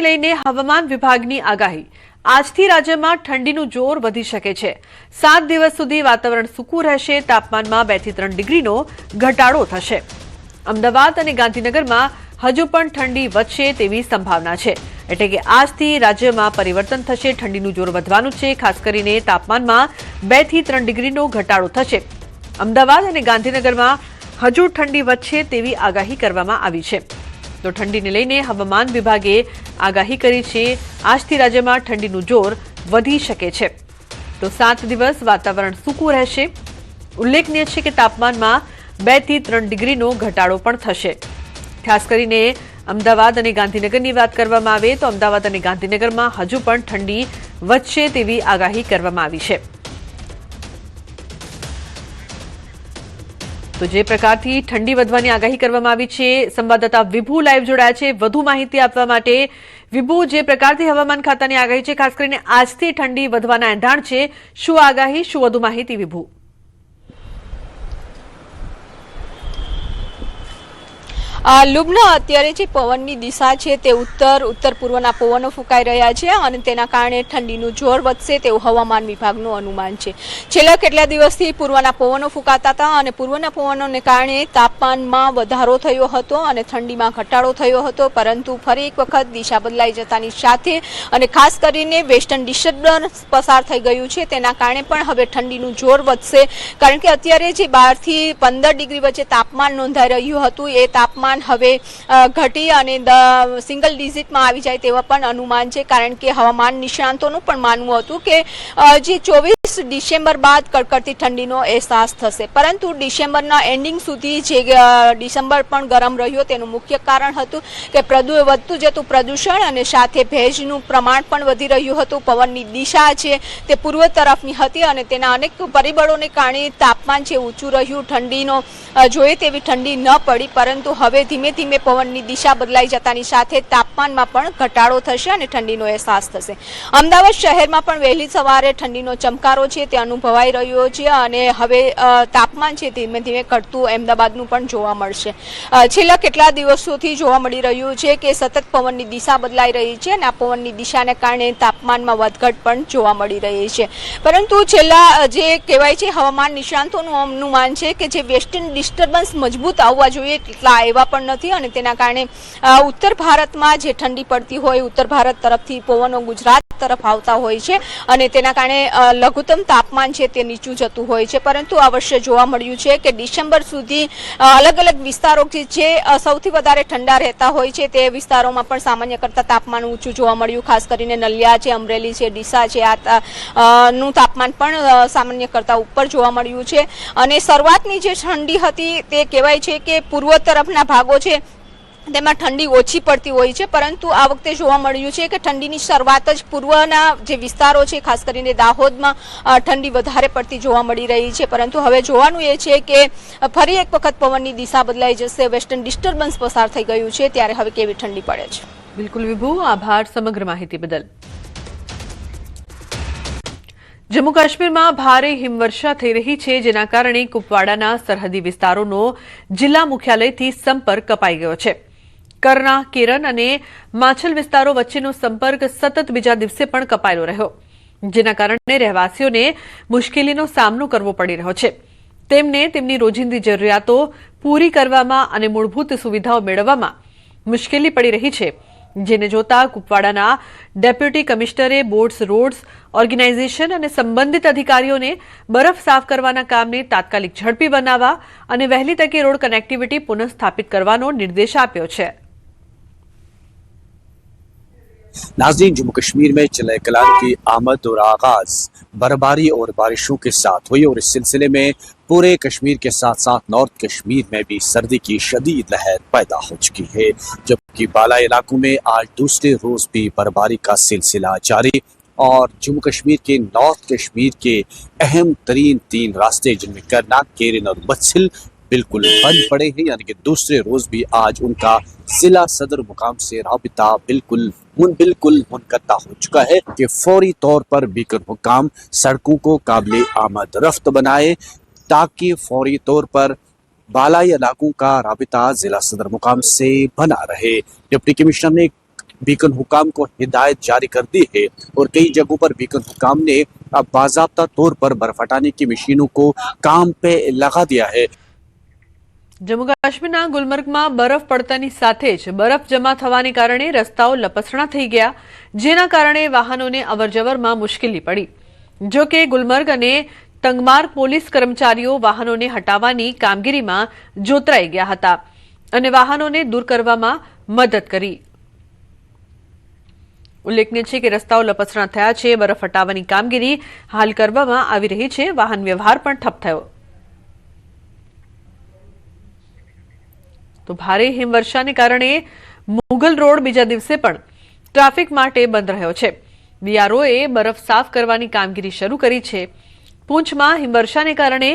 ઠંડીને લઈને હવામાન વિભાગની આગાહી। આજથી રાજ્યમાં ઠંડીનું જોર વધી શકે છે। 7 દિવસ સુધી વાતાવરણ સૂકું રહેશે। તાપમાનમાં 2 થી 3 ડિગ્રીનો ઘટાડો થશે। અમદાવાદ અને ગાંધીનગરમાં હજુ પણ ઠંડી વધશે તેવી સંભાવના છે। એટલે કે આજથી રાજ્યમાં પરિવર્તન થશે। ઠંડીનું જોર વધવાનું છે। ખાસ કરીને તાપમાનમાં 2 થી 3 ડિગ્રીનો ઘટાડો થશે। અમદાવાદ અને ગાંધીનગરમાં હજુ ઠંડી વધશે તેવી આગાહી કરવામાં આવી છે। તો ઠંડીને લઈને હવામાન વિભાગે આગાહી કરી છે। આજથી રાજ્યમાં ઠંડીનું જોર વધી શકે છે। તો 7 દિવસ વાતાવરણ સૂકું રહેશે। ઉલ્લેખનીય છે કે તાપમાનમાં 2 થી 3 ડિગ્રીનો ઘટાડો પણ થશે। ખાસ કરીને અમદાવાદ અને ગાંધીનગરની વાત કરવામાં આવે તો અમદાવાદ અને ગાંધીનગરમાં હજુ પણ ઠંડી વધશે તેવી આગાહી કરવામાં આવી છે। તો જે પ્રકારથી ઠંડી વધવાની આગાહી કરવામાં આવી છે, સંવાદદાતા વિભુ લાઈવ જોડાયા છે વધુ માહિતી આપવા માટે। વિભુ, જે પ્રકારથી હવામાન ખાતાની આગાહી છે, ખાસ કરીને આજથી ઠંડી વધવાના એંધાણ છે, શું આગાહી, શું વધુ માહિતી વિભુ? લુબના અત્યારે જે પવનની દિશા છે તે ઉત્તર પૂર્વના પવનો ફૂંકાઈ રહ્યા છે અને તેના કારણે ઠંડીનું જોર વધશે તેવું હવામાન વિભાગનું અનુમાન છે। છેલ્લા કેટલા દિવસથી પૂર્વના પવનો ફૂંકાતા હતા અને પૂર્વના પવનોને કારણે તાપમાનમાં વધારો થયો હતો અને ઠંડીમાં ઘટાડો થયો હતો, પરંતુ ફરી એક વખત દિશા બદલાઈ જતાની સાથે અને ખાસ કરીને વેસ્ટર્ન ડિસ્ટર્બન્સ પસાર થઈ ગયું છે તેના કારણે પણ હવે ઠંડીનું જોર વધશે। કારણ કે અત્યારે જે 12 થી 15 ડિગ્રી વચ્ચે તાપમાન નોંધાઈ રહ્યું હતું એ તાપમાન હવે ઘટી અને સિંગલ ડિજિટમાં આવી જાય તેવા પણ અનુમાન છે। કારણ કે હવામાન નિષ્ણાંતોનું પણ માનવું હતું કે જે 24 ડિસેમ્બર બાદ કડકડતી ઠંડીનો અહેસાસ થશે, પરંતુ ડિસેમ્બરના એન્ડિંગ સુધી જે ડિસેમ્બર પણ ગરમ રહ્યો તેનું મુખ્ય કારણ હતું કે વધતું જતું પ્રદૂષણ અને સાથે ભેજનું પ્રમાણ પણ વધી રહ્યું હતું। પવનની દિશા છે તે પૂર્વ તરફની હતી અને તેના અનેક પરિબળોને કારણે તાપમાન છે ઊંચું રહ્યું। ઠંડીનો જોઈએ તેવી ઠંડી ન પડી, પરંતુ હવે ધીમે ધીમે પવનની દિશા બદલાઈ જતાની સાથે તાપમાનમાં પણ ઘટાડો થશે અને ઠંડીનો અહેસાસ થશે। અમદાવાદ શહેરમાં પણ વહેલી સવારે ઠંડીનો ચમકારો છે તે અનુભવાઈ રહ્યો છે અને હવે તાપમાન છે ધીમે ધીમે ઘટતું અમદાવાદનું પણ જોવા મળશે। છેલ્લા કેટલા દિવસોથી જોવા મળી રહ્યું છે કે સતત પવનની દિશા બદલાઈ રહી છે અને આ પવનની દિશાને કારણે તાપમાનમાં વધઘટ પણ જોવા મળી રહી છે, પરંતુ છેલ્લા જે કહેવાય છે હવામાન નિષ્ણાંતોનું અનુમાન છે કે જે વેસ્ટર્ન ડિસ્ટર્બન્સ મજબૂત આવવા જોઈએ તેટલા આવ્યા પણ નથી અને તેના કારણે ઉત્તર ભારતમાં જે ઠંડી પડતી હોય, ઉત્તર ભારત તરફથી પવનો ગુજરાત તરફ આવતા હોય છે અને તેના કારણે લઘુત્તમ તાપમાન છે તે નીચું જતું હોય છે। પરંતુ આ વર્ષે જોવા મળ્યું છે કે ડિસેમ્બર સુધી અલગ અલગ વિસ્તારો કે જે સૌથી વધારે ઠંડા રહેતા હોય છે તે વિસ્તારોમાં પણ સામાન્ય કરતાં તાપમાન ઊંચું જોવા મળ્યું। ખાસ કરીને નલિયા છે, અમરેલી છે, ડીસા છે, આ નું તાપમાન પણ સામાન્ય કરતાં ઉપર જોવા મળ્યું છે અને શરૂઆતની જે ઠંડી હતી તે કહેવાય છે કે પૂર્વ તરફના ભાગો છે તેમાં ઠંડી ઓછી પડતી હોય છે, પરંતુ આ વખતે જોવા મળ્યું છે કે ઠંડીની શરૂઆત જ પૂર્વના જે વિસ્તારો છે ખાસ કરીને દાહોદમાં ઠંડી વધારે પડતી જોવા મળી રહી છે। પરંતુ હવે જોવાનું એ છે કે ફરી એક વખત પવનની દિશા બદલાઈ જશે, વેસ્ટર્ન ડિસ્ટર્બન્સ પસાર થઈ ગયું છે ત્યારે હવે કેવી ઠંડી પડે છે। બિલકુલ વિભુ, આભાર સમગ્ર માહિતી બદલ। જમ્મુ કાશ્મીરમાં ભારે હિમવર્ષા થઈ રહી છે, જેના કારણે કુપવાડાના સરહદી વિસ્તારોનો જિલ્લા મુખ્યાલયથી સંપર્ક કપાઈ ગયો છે। કરના, કેરન અને માછલ વિસ્તારો વચ્ચેનો સંપર્ક સતત બીજા દિવસે પણ કપાયેલો રહ્યો, જેના કારણે રહેવાસીઓને મુશ્કેલીનો સામનો કરવો પડી રહ્યો છે। તેમને તેમની રોજિંદી જરૂરિયાતો પૂરી કરવામાં અને મૂળભૂત સુવિધાઓ મેળવવામાં મુશ્કેલી પડી રહી છે, જેને જોતા કુપવાડાના ડેપ્યુટી કમિશનરે બોટ્સ રોડ્સ ઓર્ગેનાઇઝેશન અને સંબંધિત અધિકારીઓને બરફ સાફ કરવાના કામને તાત્કાલિક ઝડપી બનાવવા અને વહેલી તકે રોડ કનેક્ટિવિટી પુનઃસ્થાપિત કરવાનો નિર્દેશ આપ્યો છે। नाज़रीन, जम्मू कश्मीर में चले कलाम की आमद और आगाज बर्फबारी और बारिशों के साथ हुई और इस सिलसिले में पूरे कश्मीर के साथ साथ नॉर्थ कश्मीर में भी सर्दी की शदीद लहर पैदा हो चुकी है, जबकि बालाई इलाकों में आज दूसरे रोज भी बर्फबारी का सिलसिला जारी और जम्मू कश्मीर के नॉर्थ कश्मीर के अहम तरीन 3 रास्ते जिनमें करनाक, केरन और मत्सिल बिल्कुल बंद पड़े हैं, यानी कि दूसरे रोज भी आज उनका जिला सदर मुकाम से राबिता बिल्कुल मुनक़ता हो चुका है कि फौरी तौर पर बीकर हुकाम सड़कों को काबिल आमद रफ्त बनाए ताकि फौरी तौर पर बालाई इलाकों का राबिता जिला सदर मुकाम से बना रहे। डिप्टी कमिश्नर ने बीकन हुकाम को हिदायत जारी कर दी है और कई जगहों पर बीकन हुकाम ने अब बाज़ाब्ता तौर पर बर्फ हटाने की मशीनों को काम पे लगा दिया है। જમ્મુ કાશ્મીરના ગુલમર્ગમાં બરફ પડતાની સાથે જ બરફ જમા થવાને કારણે રસ્તાઓ લપસણા થઈ ગયા, જેના કારણે વાહનોને અવરજવરમાં મુશ્કેલી પડી. જો કે ગુલમર્ગ અને તંગમાર પોલીસ કર્મચારીઓ વાહનોને હટાવવાની કામગીરીમાં જોતરાઈ ગયા હતા અને વાહનોને દૂર કરવામાં મદદ કરી. ઉલ્લેખનીય છે કે રસ્તાઓ લપસણા થયા છે, બરફ હટાવવાની કામગીરી હાલ કરવામાં આવી રહી છે. વાહન વ્યવહાર પણ ઠપ થયો. તો ભારે હિમવર્ષાને કારણે મુગલ રોડ બીજા દિવસે પણ ટ્રાફિક માટે બંધ રહ્યો છે. બીઆરઓએ બરફ સાફ કરવાની કામગીરી શરૂ કરી છે. પૂંછમાં હિમવર્ષાને કારણે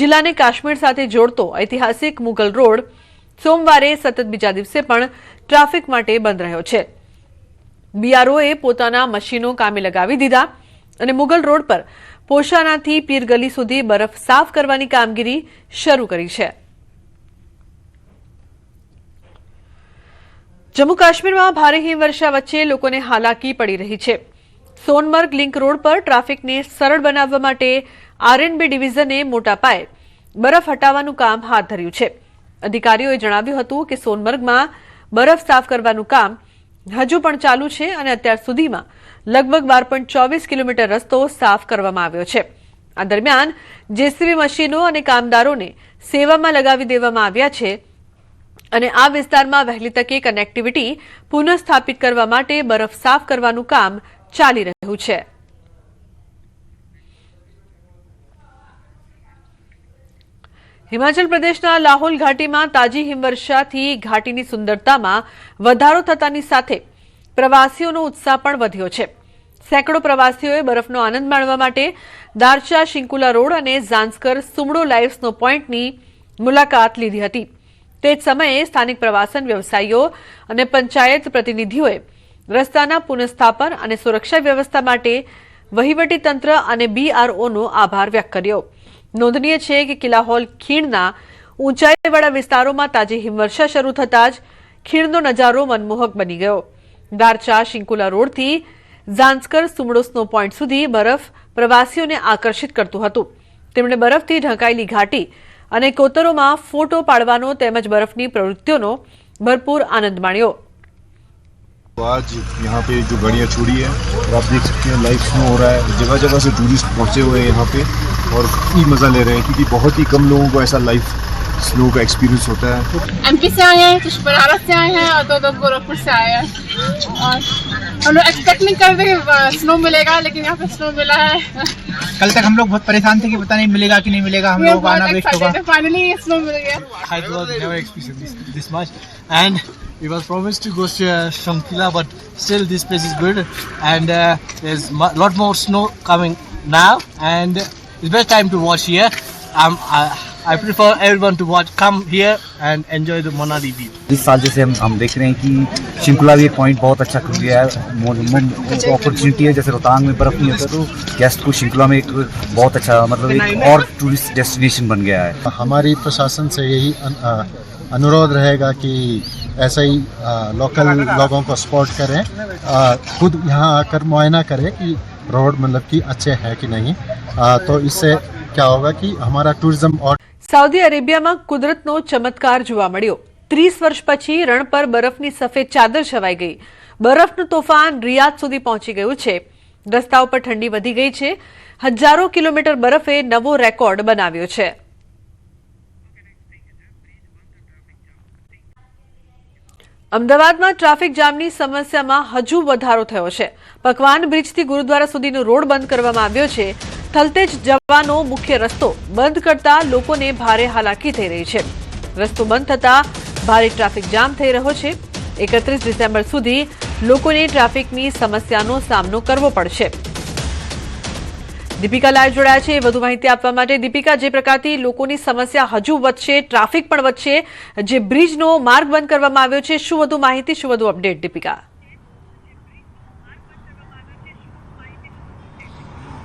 જિલ્લાને કાશ્મીર સાથે જોડતો ઐતિહાસિક મુગલ રોડ સોમવારે સતત બીજા દિવસે પણ ટ્રાફિક માટે બંધ રહ્યો છે. બીઆરઓએ પોતાના મશીનો કામે લગાવી દીધા અને મુગલ રોડ પર પોશાનાથી પીર ગલી સુધી બરફ સાફ કરવાની કામગીરી શરૂ કરી છે. જમ્મુ કાશ્મીરમાં ભારે હિમવર્ષા વચ્ચે લોકોને હાલાકી પડી રહી છે. સોનમર્ગ લિંક રોડ પર ટ્રાફિકને સરળ બનાવવા માટે આરએનબી ડિવિઝને મોટા પાયે બરફ હટાવવાનું કામ હાથ ધર્યું છે. અધિકારીઓએ જણાવ્યું હતું કે સોનમર્ગમાં બરફ સાફ કરવાનું કામ હજુ પણ ચાલુ છે અને અત્યાર સુધીમાં લગભગ 12.24 કિલોમીટર રસ્તો સાફ કરવામાં આવ્યો છે. આ દરમિયાન જેસીબી મશીનો અને કામદારોને સેવામાં લગાવી દેવામાં આવ્યા છે અને આ વિસ્તારમાં વહેલી તકે કનેક્ટિવિટી પુનઃસ્થાપિત કરવા માટે બરફ સાફ કરવાનું કામ ચાલી રહ્યું છે. હિમાચલ પ્રદેશના લાહોલ ઘાટીમાં તાજી હિમવર્ષાથી ઘાટીની સુંદરતામાં વધારો થતાની સાથે પ્રવાસીઓનો ઉત્સાહ પણ વધ્યો છે. સેંકડો પ્રવાસીઓએ બરફનો આનંદ માણવા માટે દારચા શિંકુલા રોડ અને ઝાંસ્કર સુમડો લાઇવ સ્નો પોઇન્ટની મુલાકાત લીધી હતી. તે જ સમયે સ્થાનિક પ્રવાસન વ્યવસાયીઓ અને પંચાયત પ્રતિનિધિઓએ રસ્તાના પુનઃસ્થાપન અને સુરક્ષા વ્યવસ્થા માટે વહીવટીતંત્ર અને બીઆરઓનો આભાર વ્યક્ત કર્યો. નોંધનીય છે કે કિલાહોલ ખીણના ઊંચાઈવાળા વિસ્તારોમાં તાજી હિમવર્ષા શરૂ થતાં જ ખીણનો નજારો મનમોહક બની ગયો. દારચા શિંકુલા રોડથી ઝાંસ્કર સુમડો સ્નો પોઇન્ટ સુધી બરફ પ્રવાસીઓને આકર્ષિત કરતું હતું. તેમણે બરફથી ઢંકાયેલી ઘાટી અને કોતરોમાં ફોટો પાડવાનો તેમજ બરફની પ્રવૃત્તિઓનો ભરપૂર આનંદ માણ્યો. आज यहाँ पे जो गाड़ियाँ छोड़ी है और आप देख सकते हैं लाइव स्नो हो रहा है. जगह जगह से टूरिस्ट पहुँचे हुए हैं यहाँ पे और काफ़ी मज़ा ले रहे हैं क्योंकि बहुत ही कम लोगों को ऐसा लाइव स्नो का एक्सपीरियंस होता है. एमपी से आए हैं, कुछ बनारस से आए हैं और दो गोरखपुर से आए हैं. और हम लोग एक्सपेक्ट नहीं कर रहे कि स्नो मिलेगा, लेकिन यहाँ पे स्नो मिला है. कल तक हम लोग बहुत परेशान थे कि पता नहीं मिलेगा कि नहीं मिलेगा, हम लोग आना वेस्ट होगा. फाइनली स्नो मिल गया. Hyderabad never experienced this much, and we was promised to go to Shankila, but still this place is good, and there's lot more snow coming now, and it's best time to watch here. I prefer everyone to come here and enjoy the Manali view. इस साल जैसे हम देख रहे हैं कि शिंकुला भी एक पॉइंट बहुत अच्छा खुल गया है. अपॉर्चुनिटी है, जैसे रोहतांग में बर्फ नहीं होता तो गेस्ट को शिंकुला में एक बहुत अच्छा मतलब एक और टूरिस्ट डेस्टिनेशन बन गया है. हमारी प्रशासन से यही अनुरोध रहेगा कि ऐसा ही लोकल लोगों को सपोर्ट करें, खुद यहाँ आकर मुआयना करें कि रोड मतलब कि अच्छे हैं कि नहीं. तो इससे क्या होगा कि हमारा टूरिज्म और સાઉદી અરેબિયામાં કુદરતનો ચમત્કાર જોવા મળ્યો. 30 વર્ષ પછી રણ પર બરફની સફેદ ચાદર છવાઈ ગઈ. બરફનું તોફાન રિયાદ સુધી પહોંચી ગયું છે. રસ્તાઓ પર ઠંડી વધી ગઈ છે. હજારો કિલોમીટર બરફે નવો રેકોર્ડ બનાવ્યો છે. અમદાવાદમાં ટ્રાફિક જામની સમસ્યામાં હજુ વધારો થયો છે. પકવાન બ્રિજથી ગુરુદ્વારા સુધીનો રોડ બંધ કરવામાં આવ્યો છે. થલતેજ જવાનો મુખ્ય રસ્તો બંધ કરતા લોકોને ભારે હાલાકી થઈ રહી છે. રસ્તો બંધ થતા ભારે ટ્રાફિક જામ થઈ રહ્યો છે. 31 ડિસેમ્બર સુધી લોકોને ટ્રાફિકની સમસ્યાનો સામનો કરવો પડશે. દીપિકા લાઈવ જોડાયા છે વધુ માહિતી આપવા માટે. દીપિકા, જે પ્રકારથી લોકોની સમસ્યા હજુ વધશે, ટ્રાફિક પણ વધશે, જે બ્રિજનો માર્ગ બંધ કરવામાં આવ્યો છે, શું વધુ માહિતી, શું વધુ અપડેટ દીપિકા?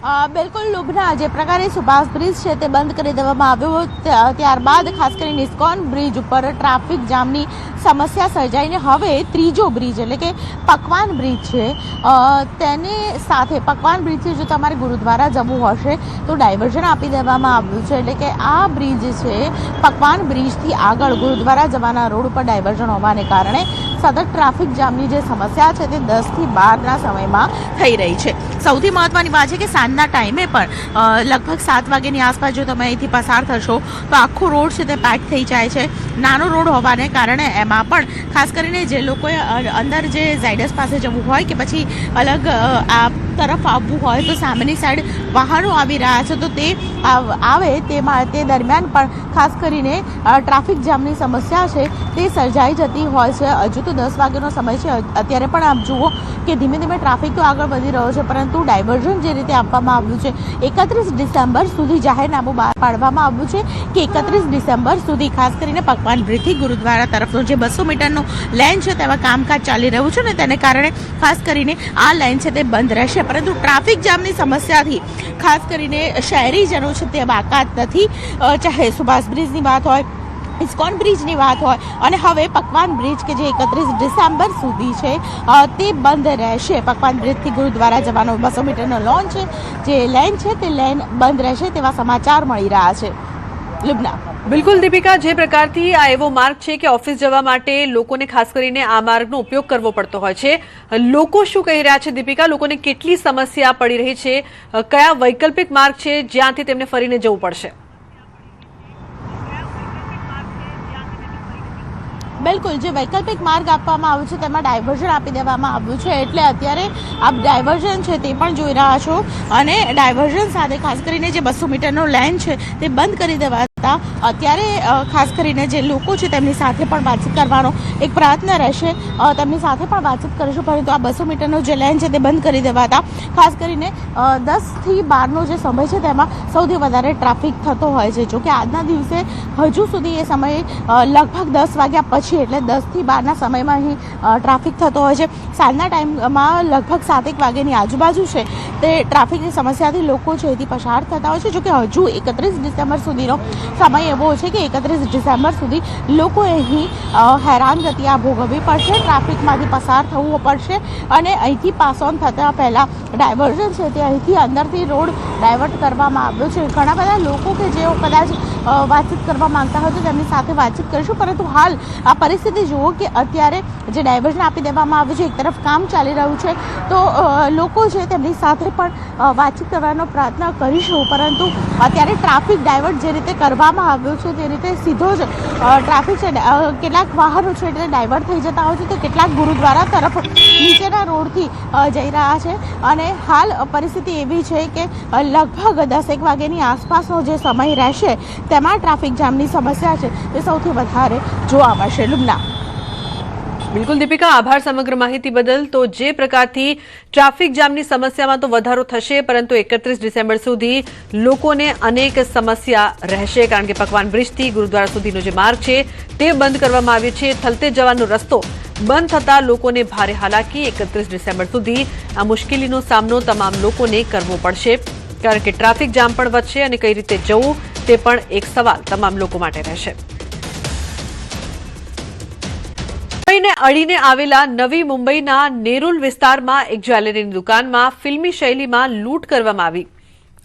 બિલકુલ લુબના જે પ્રકારે સુભાષ બ્રિજ છે તે બંધ કરી દેવામાં આવ્યો ત્યારબાદ ખાસ કરીને ઇસ્કોન બ્રિજ ઉપર ટ્રાફિક જામની સમસ્યા સર્જાઈને હવે ત્રીજો બ્રિજ એટલે કે પકવાન બ્રિજ છે તેની સાથે પકવાન બ્રિજથી જો તમારે ગુરુદ્વારા જવું હશે તો ડાયવર્ઝન આપી દેવામાં આવ્યું છે એટલે કે આ બ્રિજ છે પકવાન બ્રિજથી આગળ ગુરુદ્વારા જવાના રોડ ઉપર ડાયવર્ઝન હોવાને કારણે સતત ટ્રાફિક જામની જે સમસ્યા છે તે 10 થી 12ના સમયમાં થઈ રહી છે. સૌથી મહત્વની વાત છે કે સાંજના ટાઈમે પણ લગભગ 7 વાગ્યાની આસપાસ જો તમે અહીંથી પસાર થશો તો આખો રોડ છે તે પેક થઈ જાય છે. નાનો રોડ હોવાને કારણે એમાં પણ ખાસ કરીને જે લોકોએ અંદર જે ઝાયડસ પાસે જવું હોય કે પછી અલગ આ તરફ આવવું હોય તો સામેની સાઈડ વાહનો આવી રહ્યા છે તો તે આવે તે દરમિયાન પણ ખાસ કરીને ટ્રાફિક જામની સમસ્યા છે તે સર્જાઈ જતી હોય છે. હજુ તો 10 વાગ્યાનો સમય છે, અત્યારે પણ આપ જુઓ કે ધીમે ધીમે ટ્રાફિક તો આગળ વધી રહ્યો છે પરંતુ ડાયવર્ઝન જે રીતે આપવામાં આવ્યું છે 31 ડિસેમ્બર સુધી જાહેરનામું બહાર પાડવામાં આવ્યું છે કે 31 ડિસેમ્બર સુધી ખાસ કરીને પકવાન બ્રિજથી ગુરુદ્વારા તરફનો જે 200 મીટરનો લેન છે તેમાં કામકાજ ચાલી રહ્યું છે ને તેને કારણે ખાસ કરીને આ લાઇન છે તે બંધ રહેશે પરંતુ ટ્રાફિક જામની સમસ્યાથી ખાસ કરીને શહેરીજનો છે તે બાકાત નથી. ચાહે સુભાષ બ્રિજની વાત હોય, ઇસ્કોન બ્રિજની વાત હોય અને હવે પકવાન બ્રિજ કે જે 31 ડિસેમ્બર સુધી છે તે બંધ રહેશે. પકવાન બ્રિજથી ગુરુદ્વારા જવાનો 200 મીટરનો લોન છે જે લેન છે તે લેન બંધ રહેશે તેવા સમાચાર મળી રહ્યા છે. લુબના બિલકુલ દીપિકા, જે પ્રકારથી આ એવો માર્ગ છે કે ઓફિસ જવા માટે લોકોને ખાસ કરીને આ માર્ગનો ઉપયોગ કરવો પડતો હોય છે, લોકો શું કહી રહ્યા છે દીપિકા? લોકોને કેટલી સમસ્યા પડી રહી છે? કયા વૈકલ્પિક માર્ગ છે જ્યાંથી તેમને ફરીને જવું પડશે? બિલકુલ, જે વૈકલ્પિક માર્ગ આપવામાં આવ્યો છે તેમાં ડાયવર્ઝન આપી દેવામાં આવ્યું છે એટલે અત્યારે આપ ડાયવર્ઝન છે તે પણ જોઈ રહ્યા છો અને ડાયવર્ઝન સાથે ખાસ કરીને જે 200 મીટરનો લેન છે તે બંધ કરી દેવાતા અત્યારે ખાસ કરીને જે લોકો છે તેમની સાથે પણ વાતચીત કરવાનો એક પ્રયત્ન રહેશે. તેમની સાથે પણ વાતચીત કરીશું પરંતુ આ 200 મીટરનો જે લેન છે તે બંધ કરી દેવાતા ખાસ કરીને 10 થી 12નો જે સમય છે તેમાં સૌથી વધારે ટ્રાફિક થતો હોય છે. જોકે આજના દિવસે હજુ સુધી એ સમયે લગભગ 10 વાગ્યા પછી એટલે 10 થી 12ના સમયમાં અહીં ટ્રાફિક થતો હોય છે. સાંજના ટાઈમમાં લગભગ 7 વાગ્યાની આજુબાજુ છે તે ટ્રાફિકની સમસ્યાથી લોકો છે એથી પસાર થતા હોય છે. જોકે હજુ 31 ડિસેમ્બર સુધીનો સમય એવો છે કે 31 ડિસેમ્બર સુધી લોકોએ અહીં હેરાનગતિ આ ભોગવવી પડશે, ટ્રાફિકમાંથી પસાર થવું પડશે અને અહીંથી પાસ ઓન થતાં પહેલાં ડાયવર્ઝન છે તે અહીંથી અંદરથી રોડ ડાયવર્ટ કરવામાં આવ્યો છે. ઘણા બધા લોકો કે જેઓ કદાચ વાતચીત કરવા માંગતા હોય તો તેમની સાથે વાતચીત કરીશું પરંતુ હાલ આ પરિસ્થિતિ જુઓ કે અત્યારે જે ડાયવર્ઝન આપી દેવામાં આવ્યું છે, એક તરફ કામ ચાલી રહ્યું છે તો લોકો છે તેમની સાથે પણ વાતચીત કરવાનો પ્રયત્ન કરીશું પરંતુ અત્યારે ટ્રાફિક ડાયવર્ટ જે રીતે કરવામાં આવ્યું છે તે રીતે સીધો જ ટ્રાફિક છે કેટલાક વાહનો છે એટલે ડાયવર્ટ થઈ જતા હોય છે તો કેટલાક ગુરુદ્વારા તરફ નીચેના રોડથી જઈ રહ્યા છે અને હાલ પરિસ્થિતિ એવી છે કે લગભગ 10 વાગ્યાની આસપાસનો જે સમય રહેશે તેમાં ટ્રાફિક જામની સમસ્યા છે તે સૌથી વધારે જોવા મળશે. લુબના બિલકુલ દીપિકા, આભાર સમગ્ર માહિતી બદલ. તો જે પ્રકારથી ટ્રાફિક જામની સમસ્યામાં તો વધારો થશે પરંતુ 31 ડિસેમ્બર સુધી લોકોને અનેક સમસ્યા રહેશે કારણ કે પકવાન બ્રિજથી ગુરુદ્વારા સુધીનો જે માર્ગ છે તે બંધ કરવામાં આવ્યો છે. થલતેજ જવાનો રસ્તો બંધ થતાં લોકોને ભારે હાલાકી 31 ડિસેમ્બર સુધી આ મુશ્કેલીનો સામનો તમામ લોકોને કરવો પડશે કારણ કે ટ્રાફિક જામ પણ વધશે અને કઈ રીતે જવું તે પણ એક સવાલ તમામ લોકો માટે રહેશે. મુંબઈને અડીને આવેલા નવી મુંબઈના નેરુલ વિસ્તારમાં એક જ્વેલરીની દુકાનમાં ફિલ્મી શૈલીમાં લૂંટ કરવામાં આવી.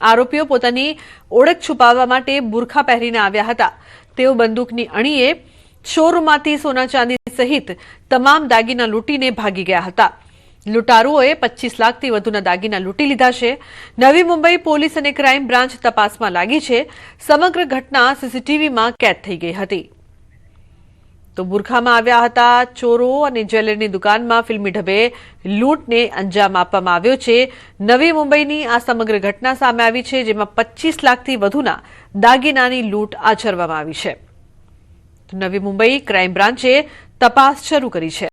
આરોપીઓ પોતાની ઓળખ છુપાવવા માટે બુરખા પહેરીને આવ્યા હતા. તેઓ બંદૂકની અણીએ શોરૂમમાંથી સોના ચાંદી સહિત તમામ દાગીના લૂંટીને ભાગી ગયા હતા. લૂંટારુઓએ 25 લાખથી વધુના દાગીના લૂંટી લીધા છે. નવી મુંબઈ પોલીસ અને ક્રાઇમ બ્રાન્ચ તપાસમાં લાગી છે. સમગ્ર ઘટના સીસીટીવીમાં કેદ થઈ ગઈ હતી. તો બુરખામાં આવ્યા હતા ચોરો અને જ્વેલરીની દુકાનમાં ફિલ્મી ઢબે લૂંટને અંજામ આપવામાં આવ્યો છે. નવી મુંબઈની આ સમગ્ર ઘટના સામે આવી છે જેમાં 25 લાખથી વધુના દાગીનાની લૂંટ આચરવામાં આવી છે. નવી મુંબઈ ક્રાઇમ બ્રાન્ચે તપાસ શરૂ કરી છે.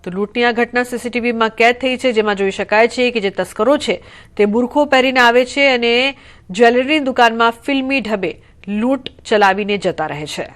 તો લૂંટની આ ઘટના સીસીટીવીમાં કેદ થઈ છે જેમાં જોઈ શકાય છે કે જે તસ્કરો છે તે બુરખો પહેરીને આવે છે અને જ્વેલરીની દુકાનમાં ફિલ્મી ઢબે લૂંટ ચલાવીને જતા રહે છે.